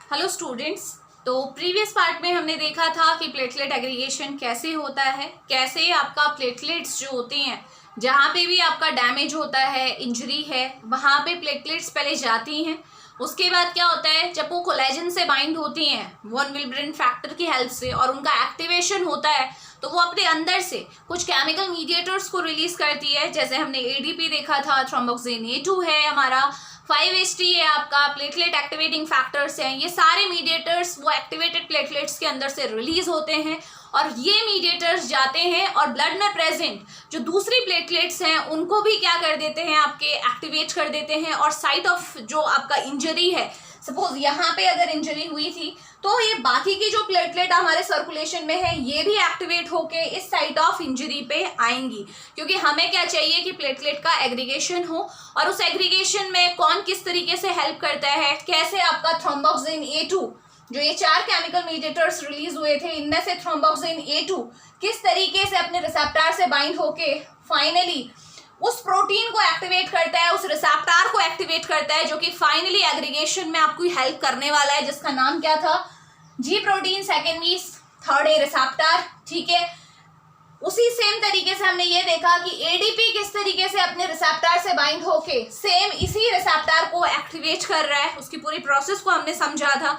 Hello students. तो previous part में हमने देखा था कि प्लेटलेट एग्रीगेशन कैसे होता है, कैसे आपका प्लेटलेट्स जो होते हैं जहाँ पे भी आपका डैमेज होता है, इंजरी है, वहाँ पे प्लेटलेट्स पहले जाती हैं। उसके बाद क्या होता है, जब वो कोलेजन से बाइंड होती हैं वॉन विल्ब्रेन फैक्टर की हेल्प से और उनका एक्टिवेशन होता है, तो वो अपने अंदर से कुछ केमिकल मीडिएटर्स को रिलीज करती है। जैसे हमने एडीपी देखा था, थ्रोम्बोक्सिन A2 है हमारा, 5-HT है आपका, प्लेटलेट एक्टिवेटिंग फैक्टर्स हैं। ये सारे मीडिएटर्स वो एक्टिवेटेड प्लेटलेट्स के अंदर से रिलीज होते हैं और ये मीडिएटर्स जाते हैं और ब्लड में प्रेजेंट जो दूसरी प्लेटलेट्स हैं उनको भी क्या कर देते हैं, आपके एक्टिवेट कर देते हैं। और साइट ऑफ जो आपका इंजरी है, सपोज यहाँ पे अगर इंजरी हुई थी तो ये बाकी की जो प्लेटलेट हमारे सर्कुलेशन में है ये भी एक्टिवेट होके इस साइट ऑफ इंजरी पे आएंगी, क्योंकि हमें क्या चाहिए कि प्लेटलेट का एग्रीगेशन हो। और उस एग्रीगेशन में कौन किस तरीके से हेल्प करता है, कैसे आपका थ्रोम्बोक्सिन A2 जो ये 4 केमिकल मीडिएटर्स रिलीज हुए थे, इनमें से थ्रोम्बोक्सिन A2 किस तरीके से अपने रिसेप्टर से बाइंड होके फाइनली उस प्रोटीन को एक्टिवेट करता है, उस रिसेप्टर को एक्टिवेट करता है, जो कि फाइनली एग्रीगेशन में आपको हेल्प करने वाला है, जिसका नाम क्या था, जी प्रोटीन सेकेंड मीस थर्ड ए रिसेप्टर। ठीक है, उसी सेम तरीके से हमने ये देखा कि एडीपी किस तरीके से अपने रिसेप्टर से बाइंड होके सेम इसी रिसेप्टर को एक्टिवेट कर रहा है, उसकी पूरी प्रोसेस को हमने समझा था।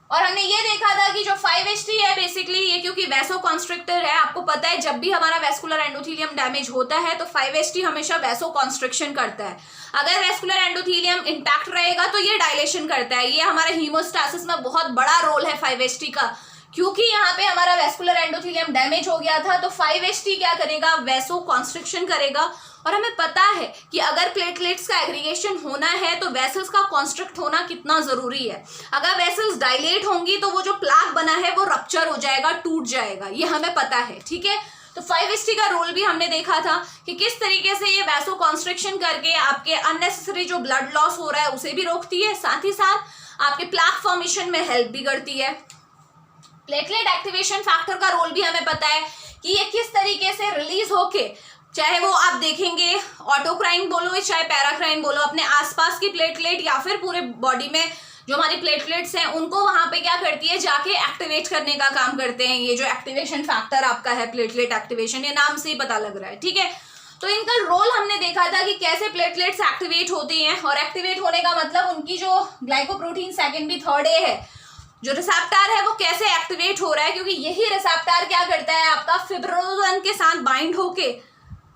और हमने ये देखा था कि जो 5-HT है बेसिकली ये क्योंकि वैसोकॉन्स्ट्रिक्टर है, आपको पता है जब भी हमारा वेस्कुलर एंडोथेलियम डैमेज होता है तो 5-HT हमेशा वैसोकॉन्स्ट्रिक्शन करता है। अगर वेस्कुलर एंडोथेलियम इंटैक्ट रहेगा तो ये डायलेशन करता है। ये हमारे हीमोस्टासिस में बहुत बड़ा रोल है 5-HT का, क्योंकि यहाँ पे हमारा वेस्कुलर एंडोथेलियम डैमेज हो गया था तो 5-HT क्या करेगा, वैसोकॉन्स्ट्रिक्शन करेगा। और हमें पता है कि अगर प्लेटलेट्स का एग्रीगेशन होना है तो वेसल्स का कॉन्स्ट्रक्ट होना कितना जरूरी है। अगर वेसल्स डायलेट होंगी तो वो जो प्लाक बना है वो रप्चर हो जाएगा, टूट जाएगा, ये हमें पता है। ठीक है, तो 5-HT का रोल भी हमने देखा था कि किस तरीके से ये वैसो कॉन्स्ट्रिक्शन करके आपके अननेसेसरी जो ब्लड लॉस हो रहा है उसे भी रोकती है, साथ ही साथ आपके प्लाक फॉर्मेशन में हेल्प भी करती है। प्लेटलेट एक्टिवेशन फैक्टर का रोल भी हमें पता है कि ये किस तरीके से रिलीज होके, चाहे वो आप देखेंगे ऑटोक्राइन बोलो चाहे पैराक्राइन बोलो, अपने आसपास की प्लेटलेट या फिर पूरे बॉडी में जो हमारी प्लेटलेट्स हैं उनको वहां पे क्या करती है, जाके एक्टिवेट करने का काम करते हैं। ये जो एक्टिवेशन फैक्टर आपका है प्लेटलेट एक्टिवेशन, ये नाम से ही पता लग रहा है। ठीक है, तो इनका रोल हमने देखा था कि कैसे प्लेटलेट्स एक्टिवेट होती हैं। और एक्टिवेट होने का मतलब उनकी जो glycoprotein second B third A है, जो रिसेप्टर है वो कैसे एक्टिवेट हो रहा है, क्योंकि यही रिसेप्टर क्या करता है, आपका फिब्रिनोजन के साथ बाइंड होके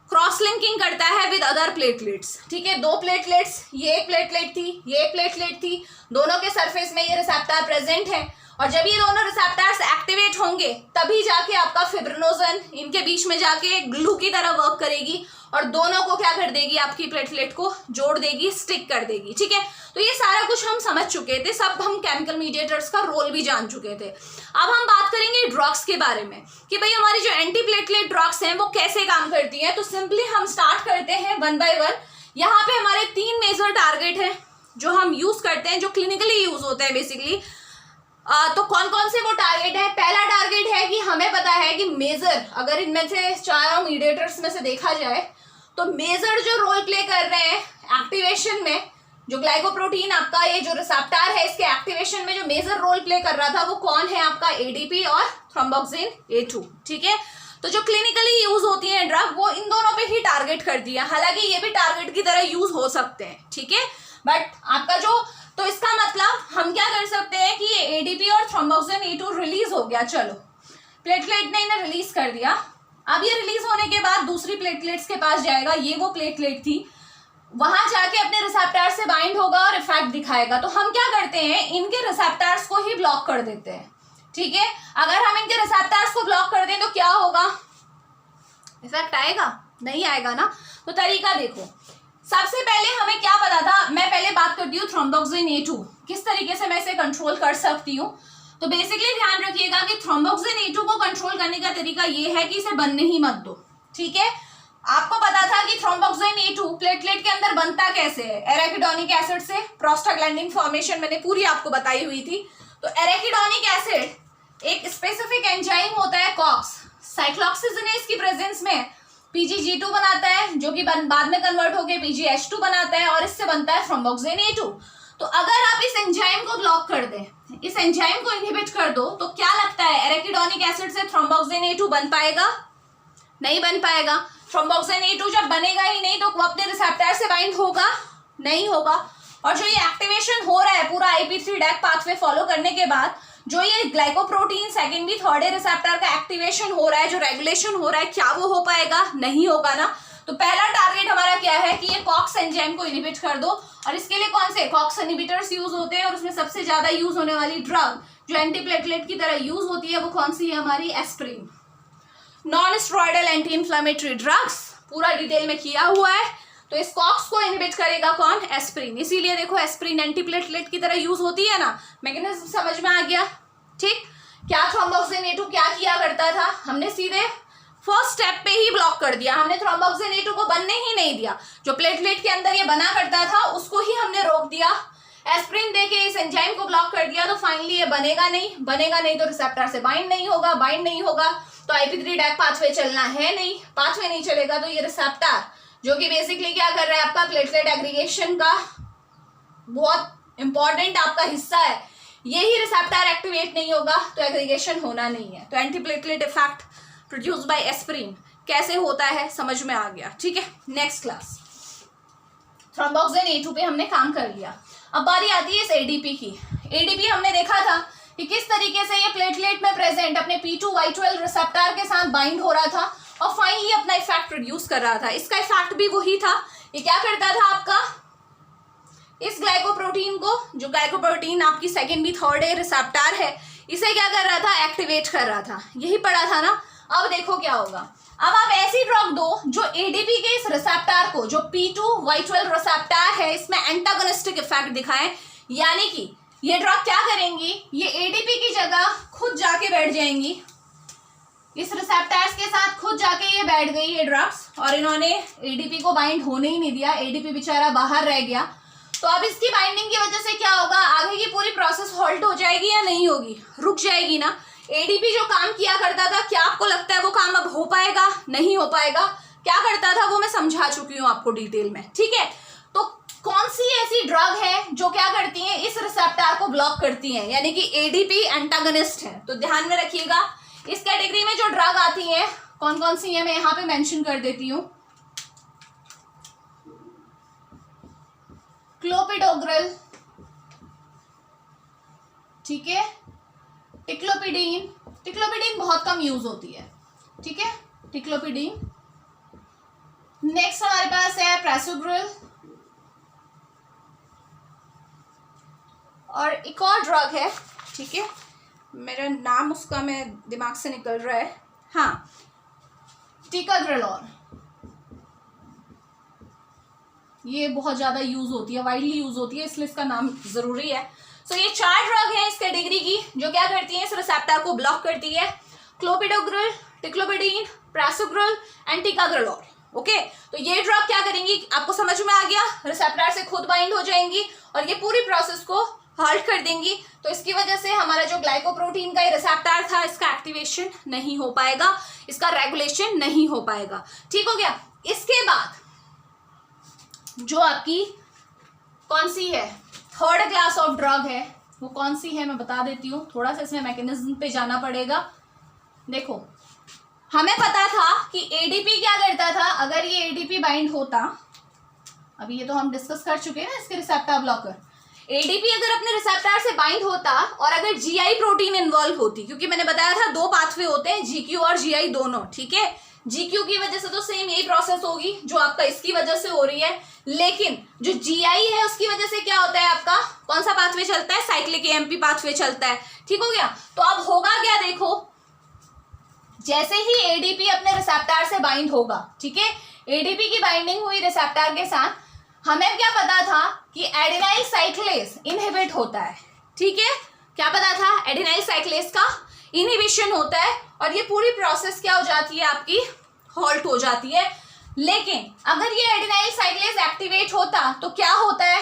क्रॉस लिंकिंग करता है विद अदर प्लेटलेट्स। ठीक है, 2 प्लेटलेट्स, ये एक प्लेटलेट थी, ये एक प्लेटलेट थी, दोनों के सरफेस में ये रिसेप्टर प्रेजेंट है। और जब ये दोनों रिसेप्टर्स एक्टिवेट होंगे तभी जाके आपका फिब्रिनोजन इनके बीच में जाके ग्लू की तरह वर्क करेगी और दोनों को क्या कर देगी, आपकी प्लेटलेट को जोड़ देगी, स्टिक कर देगी। ठीक है, तो ये सारा कुछ हम समझ चुके थे, सब हम केमिकल मीडिएटर्स का रोल भी जान चुके थे। अब हम बात करेंगे ड्रग्स के बारे में कि भाई हमारी जो एंटी प्लेटलेट ड्रग्स हैं वो कैसे काम करती हैं। तो सिंपली हम स्टार्ट करते हैं 1 बाय 1। यहाँ पे हमारे 3 मेजर टारगेट हैं जो हम यूज करते हैं, जो क्लिनिकली यूज होते हैं बेसिकली। तो कौन कौन से वो टारगेट है। पहला टारगेट है कि हमें पता है कि मेजर, अगर इनमें से चारों मीडिएटर्स में से देखा जाए तो मेजर जो रोल प्ले कर रहे हैं एक्टिवेशन में, जो ग्लाइकोप्रोटीन आपका ये जो रिसेप्टर है इसके एक्टिवेशन में जो मेजर रोल प्ले कर रहा था वो कौन है, आपका एडीपी और थ्रोम्बोक्सिन A2। ठीक है, तो जो क्लिनिकली यूज होती है ड्रग वो इन दोनों पे ही टारगेट करती है, हालांकि ये भी टारगेट की तरह यूज हो सकते हैं। ठीक है, बट आपका जो, तो इसका मतलब हम क्या कर सकते हैं कि ये एडीपी और थ्रोम्बोक्सिन A2 रिलीज हो गया, चलो प्लेटलेट ने इन्हें रिलीज कर दिया। अब ये रिलीज होने के बाद दूसरी प्लेटलेट्स के पास जाएगा, ये वो प्लेटलेट थी, वहां जाके अपने रिसेप्टर से बाइंड होगा और इफेक्ट दिखाएगा। तो हम क्या करते हैं, इनके रिसेप्टर्स को ही ब्लॉक कर देते हैं। ठीक है, अगर हम इनके रिसेप्टर्स को ब्लॉक कर दें तो क्या होगा, इफेक्ट आएगा, नहीं आएगा ना। तो तरीका देखो, सबसे पहले हमें क्या पता था, मैं पहले बात करती हूँ थ्रोम्बोक्सिन A2 किस तरीके से मैं इसे कंट्रोल कर सकती हूँ। तो बेसिकली ध्यान रखिएगा कि थ्रोम्बोक्सिन A2 को कंट्रोल करने का तरीका ये है कि इसे बनने ही मत दो। ठीक है, आपको पता था कि थ्रोम्बोक्सिन A2 प्लेटलेट के अंदर बनता कैसे है, एराकिडोनिक एसिड से, प्रोस्टाग्लैंडिन फॉर्मेशन मैंने पूरी आपको बताई हुई थी। तो एराकिडोनिक एसिड एक स्पेसिफिक एंजाइम होता है कॉक्स, साइक्लोक्सिजनेस की प्रेजेंस में PGG2 बनाता है, जो कि बाद में कन्वर्ट होकर PGH2 बनाता है और इससे बनता है थ्रोम्बोक्सिन A2। तो अगर आप इस एंजाइम को ब्लॉक कर दें, इस एंजाइम को इनहिबिट कर दो, तो क्या लगता है एराकिडोनिक एसिड से थ्रोम्बोक्सिन A2 बन पाएगा? नहीं बन पाएगा। थ्रोम्बोक्सिन A2 जब बनेगा ही नहीं तो वो अपने रिसेप्टर से बाइंड होगा? नहीं होगा। और जो ये एक्टिवेशन हो रहा है पूरा IP3 डैक पाथवे फॉलो करने के बाद, जो ये ग्लाइकोप्रोटीन सेकेंडरी थर्ड रिसेप्टर का एक्टिवेशन हो रहा है, जो रेगुलेशन हो रहा है, क्या वो हो पाएगा? नहीं होगा ना। तो पहला टारगेट हमारा क्या है कि ये कॉक्स एंजाइम को इनहिबिट कर दो, और इसके लिए कौन से कॉक्स इनहिबिटर्स यूज होते हैं, और उसमें सबसे ज्यादा यूज होने वाली ड्रग जो एंटीप्लेटलेट की तरह यूज होती है वो कौन सी है हमारी? Aspirin. Non steroidal anti inflammatory drugs पूरा डिटेल में किया हुआ है। तो इस कॉक्स को इनहिबिट करेगा कौन? एस्प्रिन। इसीलिए देखो एस्प्रिन एंटीप्लेटलेट की तरह यूज होती है ना। मैकेनिज्म समझ में आ गया? ठीक। क्या थ्रोम्बोक्सिन A2 क्या किया करता था? हमने सीधे फर्स्ट स्टेप पे ही ब्लॉक कर दिया, हमने थ्रोम्बोक्सिन A2 को बनने ही नहीं दिया। जो प्लेटलेट के अंदर ये बना करता था उसको ही हमने रोक दिया। एस्प्रिन देके इस एंजाइम को ब्लॉक कर दिया, तो फाइनली ये बनेगा नहीं तो रिसेप्टर से बाइंड नहीं होगा तो IP3 डैक पाथवे चलना है नहीं, पाथवे नहीं चलेगा तो ये रिसेप्टर जो कि बेसिकली क्या कर रहा है आपका प्लेटलेट एग्रीगेशन का बहुत इंपॉर्टेंट आपका हिस्सा है, यही रिसेप्टर एक्टिवेट नहीं होगा तो एग्रीगेशन होना नहीं है। तो antiplatelet effect produce by aspirin कैसे होता है समझ में आ गया। ठीक है, नेक्स्ट क्लास। थ्रोम्बोक्सिन A2 पे हमने काम कर लिया। अब बारी आती है इस ADP की। ADP हमने देखा था कि किस तरीके से ये प्लेटलेट में प्रेजेंट अपने P2Y12 रिसेप्टर के साथ बाइंड हो रहा था और फाइनली अपना इफेक्ट प्रोड्यूस कर रहा था। इसका इफेक्ट भी वही था। ये क्या करता था आपका, इस ग्लाइकोप्रोटीन को, जो ग्लाइकोप्रोटीन आपकी सेकेंडरी थर्ड रिसेप्टर है, इसे क्या कर रहा था? एक्टिवेट कर रहा था। यही पढ़ा था ना। अब देखो क्या होगा। अब आप ऐसी ड्रग दो जो ADP के इस रिसेप्टर को, जो P2Y12 रिसेप्टर है, इसमें एंटागोनिस्टिक इफेक्ट दिखाएं, यानी कि ये ड्रग क्या करेंगी, ये ADP की जगह खुद जाके बैठ जाएंगी, इस रिसेप्टर्स के साथ खुद जाके ये बैठ गई ये ड्रग्स, और इन्होंने ADP को बाइंड होने ही नहीं दिया। ADP बेचारा बाहर रह गया। तो अब इसकी बाइंडिंग की वजह से क्या होगा, आगे की पूरी प्रोसेस हॉल्ट हो जाएगी या नहीं होगी? रुक जाएगी ना। ADP जो काम किया करता था, क्या आपको लगता है वो काम अब हो पाएगा? नहीं हो पाएगा। क्या करता था वो मैं समझा चुकी हूँ आपको डिटेल में। ठीक है, तो कौन सी ऐसी ड्रग है जो क्या करती है, इस रिसेप्टर को ब्लॉक करती है, यानी कि ADP एंटागनिस्ट है। तो ध्यान में रखिएगा, इस कैटेगरी में जो ड्रग आती है कौन कौन सी है मैं यहाँ पे मेंशन कर देती हूँ। क्लोपिडोग्रिल, ठीक है, टिक्लोपिडीन। टिक्लोपिडीन बहुत कम यूज होती है। ठीक है, टिक्लोपिडीन। नेक्स्ट हमारे पास है प्रेसोग्रिल, और एक और ड्रग है, ठीक है, मेरा नाम उसका मैं दिमाग से निकल रहा है, हाँ, टिकाग्रेलॉन। ये बहुत ज्यादा यूज होती है, वाइडली यूज होती है, इसलिए इसका नाम जरूरी है। सो ये 4 ड्रग है इस कैटेगरी की जो क्या करती है, इस रिसेप्टर को ब्लॉक करती है। Clopidogrel, ticlopidine, prasugrel and ticagrelor. Okay, तो ये ड्रग क्या करेंगी आपको समझ में आ गया, रिसेप्टर से खुद बाइंड हो जाएंगी और ये पूरी प्रोसेस को हॉल्ट कर देंगी। तो इसकी वजह से हमारा जो ग्लाइकोप्रोटीन का रिसेप्टर था, इसका एक्टिवेशन नहीं हो पाएगा, इसका रेगुलेशन नहीं हो पाएगा। ठीक हो गया। इसके बाद जो आपकी कौन सी है, थर्ड क्लास ऑफ ड्रग है, वो कौन सी है मैं बता देती हूँ। थोड़ा सा इसमें मैकेनिज्म पे जाना पड़ेगा। देखो, हमें पता था कि ADP क्या करता था, अगर ये ADP बाइंड होता, अभी ये तो हम डिस्कस कर चुके हैं ना इसके रिसेप्टर ब्लॉकर। ADP अगर अपने रिसेप्टर से बाइंड होता और अगर GI प्रोटीन इन्वॉल्व होती, क्योंकि मैंने बताया था 2 पाथवे होते हैं, GQ और GI दोनों। ठीक है, GQ की वजह से तो सेम यही प्रोसेस होगी जो आपका इसकी वजह से हो रही है, लेकिन जो GI है उसकी वजह से क्या होता है, आपका कौन सा पाथवे चलता है, साइक्लिक AMP पाथवे चलता है। ठीक हो गया। तो अब होगा क्या, देखो, जैसे ही ADP अपने रिसेप्टर से बाइंड होगा, ठीक है, ADP की बाइंडिंग हुई रिसेप्टर के साथ, हमें क्या पता था कि एडेनाइल साइक्लेज इनहिबिट होता है। ठीक है, क्या पता था, एडेनाइल साइक्लेज का इनहिबिशन होता है और ये पूरी प्रोसेस क्या हो जाती है आपकी, हॉल्ट हो जाती है। लेकिन अगर ये एडेनाइल साइक्लेज एक्टिवेट होता तो क्या होता है,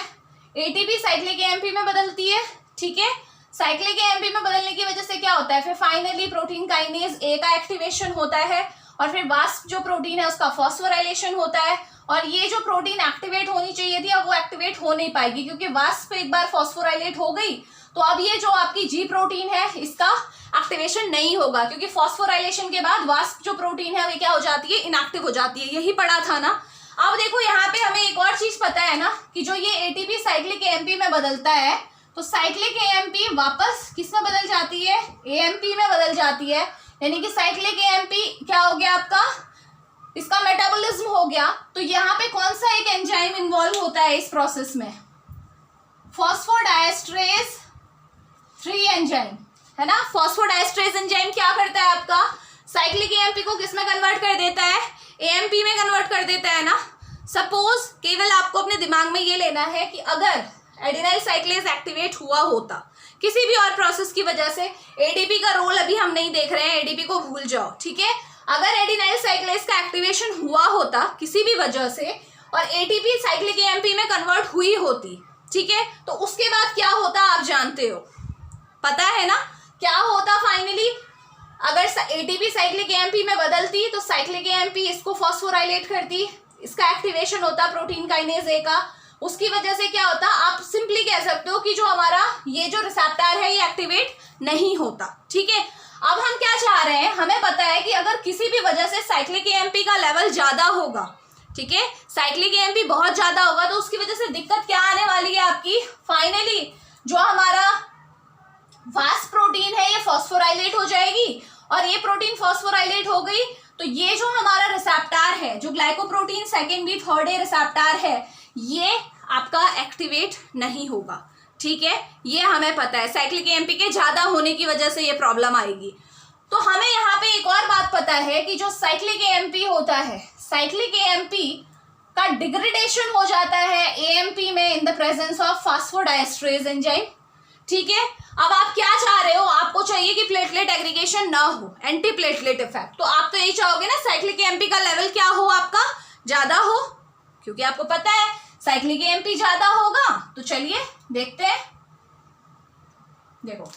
ATP साइक्लिक AMP में बदलती है। ठीक है, साइक्लिक AMP में बदलने की वजह से क्या होता है, फिर फाइनली प्रोटीन काइनेज A का एक्टिवेशन होता है और फिर वास्प जो प्रोटीन है उसका फॉस्फोराइलेशन होता है, और ये जो प्रोटीन एक्टिवेट होनी चाहिए थी अब वो एक्टिवेट एक्टिवेट हो नहीं पाएगी, क्योंकि वास्प एक बार फॉस्फोराइलेट हो गई तो अब ये जो आपकी जी प्रोटीन है इसका एक्टिवेशन नहीं होगा, क्योंकि फॉस्फोराइलेशन के बाद वास्प जो प्रोटीन है वो क्या हो जाती है, इनएक्टिव हो जाती है। यही पढ़ा था ना। अब देखो यहाँ पे हमें एक और चीज पता है ना कि जो ये एटीपी साइक्लिक एएमपी में बदलता है, तो साइक्लिक एएमपी वापस किस में बदल जाती है, एएमपी में बदल जाती है। यानी कि साइक्लिक एएमपी क्या हो गया आपका, इसका मेटाबॉलिज्म हो गया। तो यहाँ पे कौन सा एक एंजाइम इन्वॉल्व होता है इस प्रोसेस में, फॉस्फोडाइएस्ट्रेज 3 एंजाइम है ना। फॉस्फोडाइएस्ट्रेज एंजाइम क्या करता है आपका, साइक्लिक एएमपी को किस में कन्वर्ट कर देता है, एएमपी में कन्वर्ट कर देता है ना। सपोज केवल आपको अपने दिमाग में ये लेना है कि अगर एडिनाइल साइक्लेज एक्टिवेट हुआ होता किसी भी और प्रोसेस की वजह से, एडीपी का रोल अभी हम नहीं देख रहे हैं, एडीपी को भूल जाओ, ठीक है। अगर एडिनाइल साइक्लेज का एक्टिवेशन हुआ होता किसी भी वजह से और एटीपी साइक्लिक एएमपी में कन्वर्ट हुई होती, ठीक है, तो उसके बाद क्या होता आप जानते हो, पता है ना क्या होता फाइनली। अगर एटीपी साइक्लिक एएमपी में बदलती तो साइक्लिक एएमपी इसको फॉस्फोराइलेट करती, इसका एक्टिवेशन होता प्रोटीन काइनेज ए का। उसकी वजह से क्या होता, आप सिंपली कह सकते हो कि जो हमारा ये जो रिसेप्टर है ये एक्टिवेट नहीं होता, ठीक है। अब हम क्या चाह रहे हैं, हमें पता है कि अगर किसी भी वजह से साइक्लिक एएमपी का लेवल ज्यादा होगा, ठीक है, साइक्लिक एएमपी बहुत ज्यादा होगा, तो उसकी वजह से दिक्कत क्या आने वाली है आपकी, फाइनली जो हमारा वास्प प्रोटीन है ये फॉस्फोराइलेट हो जाएगी। और ये प्रोटीन फॉस्फोराइलेट हो गई तो ये जो हमारा रिसेप्टर है, जो glycoprotein second B third A receptor है, ये आपका एक्टिवेट नहीं होगा, ठीक है। ये हमें पता है साइक्लिक एएमपी के ज्यादा होने की वजह से ये प्रॉब्लम आएगी। तो हमें यहाँ पे एक और बात पता है कि जो साइक्लिक एएमपी होता है, साइक्लिक एएमपी का डिग्रेडेशन हो जाता है एएमपी में in the presence of phosphodiesterase enzyme, ठीक है। अब आप क्या चाह रहे हो, आपको चाहिए कि प्लेटलेट एग्रीगेशन ना हो, एंटी प्लेटलेट इफेक्ट। तो आप तो यही चाहोगे ना साइक्लिक एएमपी का लेवल क्या हो, आपका ज्यादा हो, क्योंकि आपको पता है साइक्लिक एएमपी ज्यादा होगा। तो चलिए देखते हैं। देखो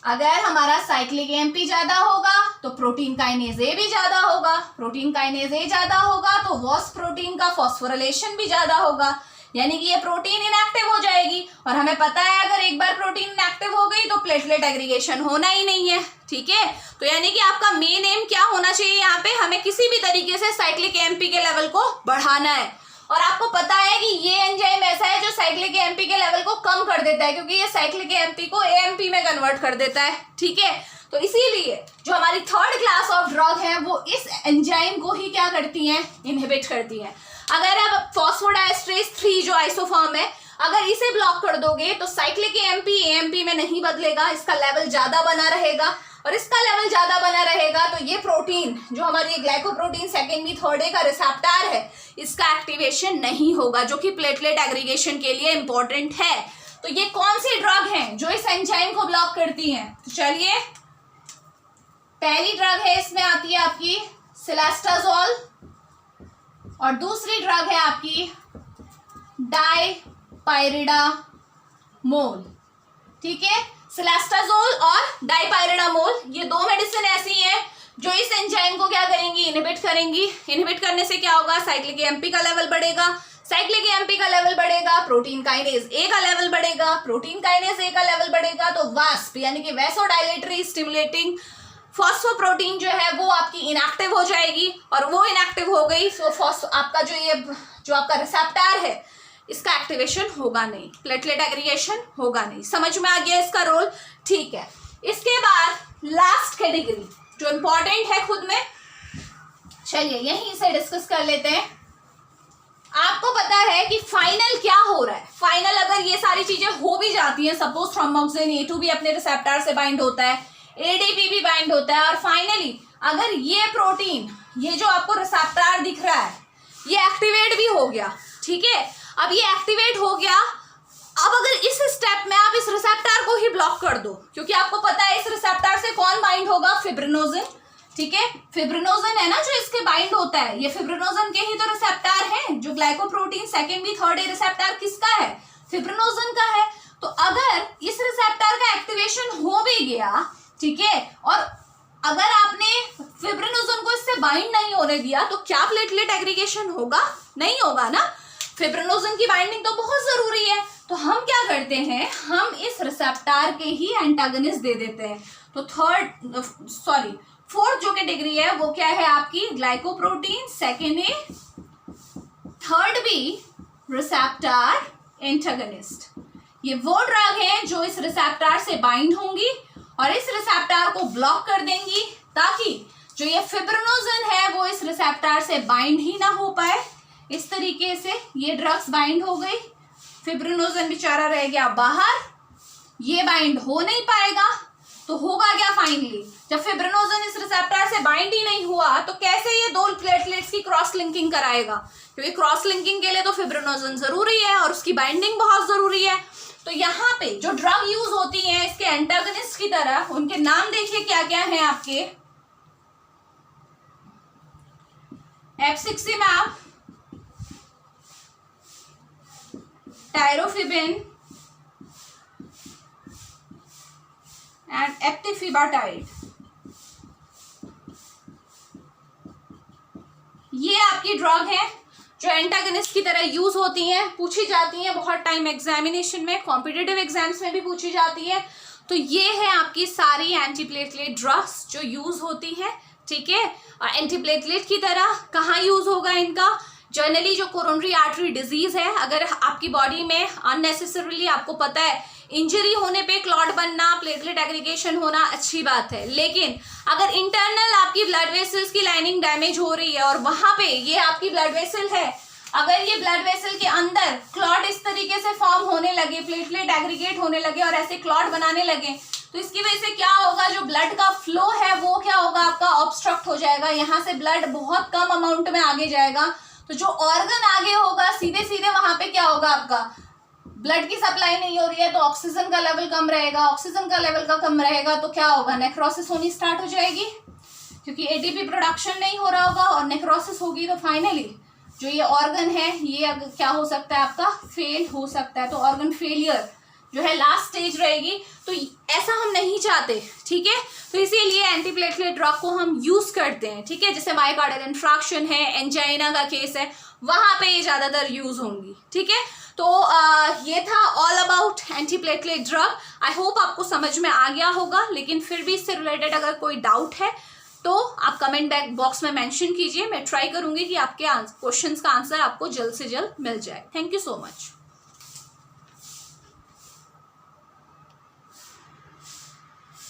अगर हमारा साइक्लिक एएमपी ज्यादा होगा तो प्रोटीन काइनेज ए भी ज्यादा होगा, प्रोटीन काइनेज ए ज्यादा होगा तो वास्प प्रोटीन का फॉस्फोराइलेशन भी ज्यादा होगा, यानी कि ये प्रोटीन इनएक्टिव हो जाएगी। और हमें पता है अगर एक बार प्रोटीन इनएक्टिव हो गई तो प्लेटलेट एग्रीगेशन होना ही नहीं है, ठीक है। तो यानी कि आपका मेन एम क्या होना चाहिए, यहाँ पे हमें किसी भी तरीके से साइक्लिक एएमपी के लेवल को बढ़ाना है। और आपको पता है कि ये एंजाइम ऐसा है जो साइक्लिक एएमपी के लेवल को कम कर देता है, क्योंकि ये साइक्लिक एएमपी को एएमपी में कन्वर्ट कर देता है, ठीक है। तो इसीलिए जो हमारी थर्ड क्लास ऑफ ड्रग है वो इस एंजाइम को ही क्या करती हैं, इनहिबिट करती हैं। अगर आप फॉस्फोडाइएस्ट्रेज 3 जो आइसोफॉर्म है, अगर इसे ब्लॉक कर दोगे तो साइक्लिक एएमपी एएमपी में नहीं बदलेगा, इसका लेवल ज्यादा बना रहेगा। और इसका लेवल ज्यादा बना रहेगा तो ये प्रोटीन जो हमारी glycoprotein second B third A का रिसेप्टर है, इसका एक्टिवेशन नहीं होगा, जो कि प्लेटलेट एग्रीगेशन के लिए इंपॉर्टेंट है। तो ये कौन सी ड्रग हैं जो इस एंजाइम को ब्लॉक करती हैं, तो चलिए पहली ड्रग है इसमें आती है आपकी सिलेस्टाजोल और दूसरी ड्रग है आपकी डाइपाइरिडामोल, ठीक है। सिलेस्टाजोल और डाइपाइरिडामोल ये दो मेडिसिन ऐसी हैं जो इस एंजाइम को क्या करेंगी, इनहिबिट करेंगी। इनहिबिट करने से क्या होगा, साइक्लिक एएमपी का लेवल बढ़ेगा, साइक्लिक एएमपी का लेवल बढ़ेगा, प्रोटीन काइनेज ए का लेवल बढ़ेगा, प्रोटीन काइनेज ए का लेवल बढ़ेगा तो वास्प यानी कि वैसोडाइलेटरी स्टिमुलेटिंग फॉस्फोप्रोटीन जो है वो आपकी इनएक्टिव हो जाएगी। और वो इनएक्टिव हो गई तो आपका जो आपका रिसेप्टर है इसका एक्टिवेशन होगा नहीं, प्लेटलेट एग्रीगेशन होगा नहीं। समझ में आ गया इसका रोल, ठीक है। इसके बाद लास्ट कैटेगरी जो इंपॉर्टेंट है खुद में, चलिए यहीं से डिस्कस कर लेते हैं। आपको पता है कि फाइनल क्या हो रहा है, फाइनल अगर ये सारी चीजें हो भी जाती हैं, सपोज थ्रोम्बोक्सिन A2 भी अपने रिसेप्टर से बाइंड होता है, ADP भी बाइंड होता है, और फाइनली अगर ये प्रोटीन ये जो आपको रिसेप्टर दिख रहा है ये एक्टिवेट भी हो गया, ठीक है। अब ये एक्टिवेट हो गया, अब अगर इस स्टेप में आप इस रिसेप्टर को ही ब्लॉक कर दो, क्योंकि आपको पता है इस रिसेप्टर से कौन बाइंड होगा, फिब्रिनोजिन, ठीक है। फिब्रिनोजिन है ना जो इसके बाइंड होता है, ये फिब्रिनोजिन के ही तो रिसेप्टर है। जो glycoprotein second B third A receptor किसका है, फिब्रिनोजिन का है। तो अगर इस रिसेप्टर का एक्टिवेशन हो भी गया, ठीक है, और अगर आपने फिब्रिनोजिन को इससे बाइंड नहीं होने दिया तो क्या प्लेटलेट एग्रीगेशन होगा, नहीं होगा ना। फिब्रिनोजन की बाइंडिंग तो बहुत जरूरी है, तो हम क्या करते हैं, हम इस रिसेप्टर के ही एंटागनिस्ट दे देते हैं। तो फोर्थ जो कैटेगरी है वो क्या है आपकी, ग्लाइकोप्रोटीन, सेकेंड ए, थर्ड बी रिसेप्टर एंटागनिस्ट। ये वो ड्रग है जो इस रिसेप्टर से बाइंड होंगी और इस रिसेप्टर को ब्लॉक कर देंगी, ताकि जो ये फिब्रिनोजन है वो इस रिसेप्टर से बाइंड ही ना हो पाए। इस तरीके से ये ड्रग्स बाइंड हो गई, फिब्रिनोजन बेचारा रह गया बाहर, ये बाइंड हो नहीं पाएगा। तो होगा क्या फाइनली, जब फिब्रिनोजन इस रिसेप्टर से बाइंड ही नहीं हुआ तो कैसे ये दो प्लेटलेट्स की क्रॉस लिंकिंग कराएगा, क्योंकि क्रॉस लिंकिंग के लिए तो फिब्रिनोजन जरूरी है और उसकी बाइंडिंग बहुत जरूरी है। तो यहाँ पे जो ड्रग यूज होती है इसके एंटागनिस्ट की तरह, उनके नाम देखिए क्या क्या है आपके, एप्सिक्सिमैब, टायरोफिबिन एंड एप्टिफिबाटाइड। ये आपकी ड्रग है जो एंटागनिस्ट की तरह यूज होती हैं, पूछी जाती हैं बहुत टाइम एग्जामिनेशन में, कॉम्पिटिटिव एग्जाम्स में भी पूछी जाती है। तो ये है आपकी सारी एंटीप्लेटलेट ड्रग्स जो यूज होती है, ठीक है। और एंटीप्लेटलेट की तरह कहाँ यूज होगा इनका, जनरली जो कोरोनरी आर्टरी डिजीज है, अगर आपकी बॉडी में अननेसेसरीली, आपको पता है इंजरी होने पे क्लॉट बनना, प्लेटलेट एग्रीगेशन होना अच्छी बात है, लेकिन अगर इंटरनल आपकी ब्लड वेसल्स की लाइनिंग डैमेज हो रही है और वहां पे ये आपकी ब्लड वेसल है, अगर ये ब्लड वेसल के अंदर क्लॉट इस तरीके से फॉर्म होने लगे, प्लेटलेट एग्रीगेट होने लगे और ऐसे क्लॉट बनाने लगे, तो इसकी वजह से क्या होगा, जो ब्लड का फ्लो है वो क्या होगा आपका ऑब्स्ट्रक्ट हो जाएगा, यहाँ से ब्लड बहुत कम अमाउंट में आगे जाएगा। तो जो ऑर्गन आगे होगा सीधे सीधे वहां पे क्या होगा, आपका ब्लड की सप्लाई नहीं हो रही है तो ऑक्सीजन का लेवल कम रहेगा, ऑक्सीजन का लेवल का कम रहेगा तो क्या होगा, नेक्रोसिस होनी स्टार्ट हो जाएगी, क्योंकि एटीपी प्रोडक्शन नहीं हो रहा होगा और नेक्रोसिस होगी तो फाइनली जो ये ऑर्गन है ये क्या हो सकता है आपका, फेल हो सकता है। तो ऑर्गन फेलियर जो है लास्ट स्टेज रहेगी, तो ऐसा हम नहीं चाहते, ठीक है। तो इसीलिए एंटीप्लेटलेट ड्रग को हम यूज करते हैं, ठीक है। जैसे मायोकार्डियल इंफ्राक्शन है, एंजाइना का केस है, वहां पे ये ज्यादातर यूज होंगी, ठीक है। तो ये था all about antiplatelet drug. I hope आपको समझ में आ गया होगा, लेकिन फिर भी इससे रिलेटेड अगर कोई डाउट है तो आप कमेंट बॉक्स में मेंशन कीजिए, मैं ट्राई करूंगी कि आपके क्वेश्चंस का आंसर आपको जल्द से जल्द मिल जाए। Thank you so much.